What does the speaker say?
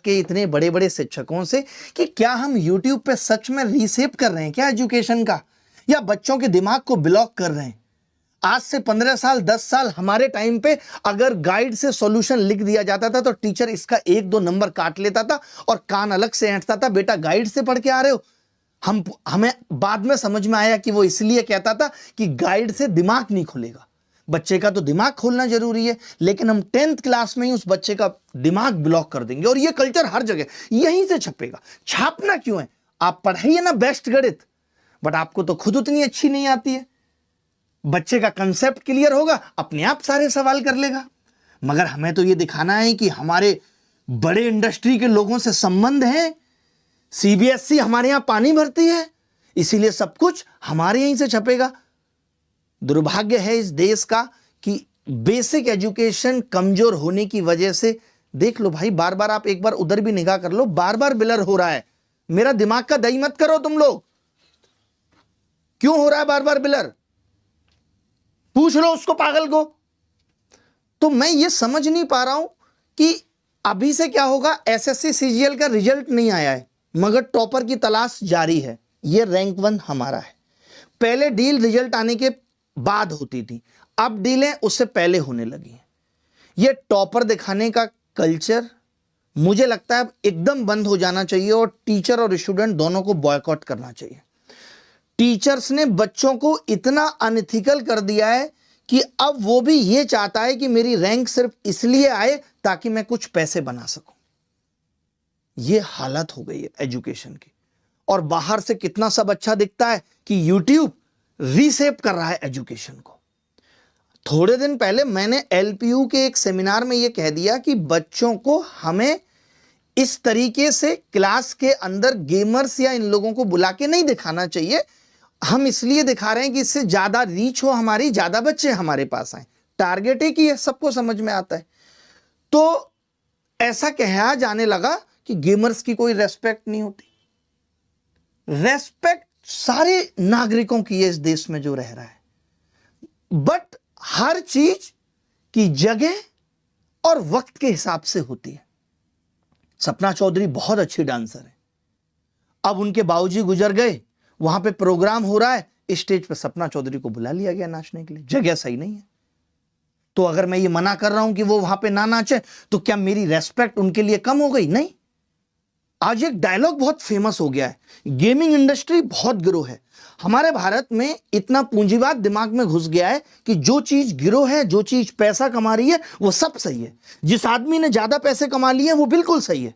के इतने बड़े बड़े शिक्षकों से कि क्या हम YouTube पे सच में रीसेप कर रहे हैं क्या एजुकेशन का, या बच्चों के दिमाग को ब्लॉक कर रहे हैं। आज से 15 साल 10 साल हमारे टाइम पे अगर गाइड से सॉल्यूशन लिख दिया जाता था तो टीचर इसका 1-2 नंबर काट लेता था और कान अलग से ऐंठता था, बेटा गाइड से पढ़ के आ रहे हो। हमें बाद में समझ में आया कि वो इसलिए कहता था कि गाइड से दिमाग नहीं खुलेगा। बच्चे का तो दिमाग खोलना जरूरी है, लेकिन हम 10th क्लास में ही उस बच्चे का दिमाग ब्लॉक कर देंगे। और ये कल्चर हर जगह यहीं से छपेगा। छापना क्यों है? आप पढ़ाइए ना बेस्ट गणित, बट आपको तो खुद उतनी अच्छी नहीं आती है। बच्चे का कंसेप्ट क्लियर होगा, अपने आप सारे सवाल कर लेगा। मगर हमें तो ये दिखाना है कि हमारे बड़े इंडस्ट्री के लोगों से संबंध है, सीबीएसई हमारे यहां पानी भरती है, इसीलिए सब कुछ हमारे यहीं से छपेगा। दुर्भाग्य है इस देश का कि बेसिक एजुकेशन कमजोर होने की वजह से, देख लो भाई, बार बार आप एक बार उधर भी निगाह कर लो, बार बार ब्लर हो रहा है। मेरा दिमाग का दही मत करो तुम लोग, क्यों हो रहा है बार बार ब्लर? पूछ लो उसको, पागल को। तो मैं ये समझ नहीं पा रहा हूं कि अभी से क्या होगा। एसएससी सीजीएल का रिजल्ट नहीं आया है, मगर टॉपर की तलाश जारी है। ये रैंक 1 हमारा है। पहले डील रिजल्ट आने के बाद होती थी, अब डीलें उससे पहले होने लगी हैं। ये टॉपर दिखाने का कल्चर मुझे लगता है एकदम बंद हो जाना चाहिए और टीचर और स्टूडेंट दोनों को बॉयकॉट करना चाहिए। टीचर्स ने बच्चों को इतना अनइथिकल कर दिया है कि अब वो भी ये चाहता है कि मेरी रैंक सिर्फ इसलिए आए ताकि मैं कुछ पैसे बना सकूं। ये हालत हो गई है एजुकेशन की। और बाहर से कितना सब अच्छा दिखता है कि YouTube रीसेप कर रहा है एजुकेशन को। थोड़े दिन पहले मैंने LPU के एक सेमिनार में यह कह दिया कि बच्चों को हमें इस तरीके से क्लास के अंदर गेमर्स या इन लोगों को बुला के नहीं दिखाना चाहिए। हम इसलिए दिखा रहे हैं कि इससे ज्यादा रीच हो हमारी, ज्यादा बच्चे हमारे पास आए। टारगेट एक ही है, सबको समझ में आता है। तो ऐसा कहा जाने लगा कि गेमर्स की कोई रेस्पेक्ट नहीं होती। रेस्पेक्ट सारे नागरिकों की है इस देश में जो रह रहा है, बट हर चीज की जगह और वक्त के हिसाब से होती है। सपना चौधरी बहुत अच्छी डांसर है, अब उनके बाबूजी गुजर गए, वहां पे प्रोग्राम हो रहा है, स्टेज पे सपना चौधरी को बुला लिया गया नाचने के लिए, जगह सही नहीं है। तो अगर मैं ये मना कर रहा हूं कि वो वहां पे ना नाचे, तो क्या मेरी रेस्पेक्ट उनके लिए कम हो गई? नहीं। आज एक डायलॉग बहुत फेमस हो गया है, गेमिंग इंडस्ट्री बहुत गिरोह है। हमारे भारत में इतना पूंजीवाद दिमाग में घुस गया है कि जो चीज गिरोह है, जो चीज पैसा कमा रही है, वो सब सही है। जिस आदमी ने ज्यादा पैसे कमा लिए वो बिल्कुल सही है।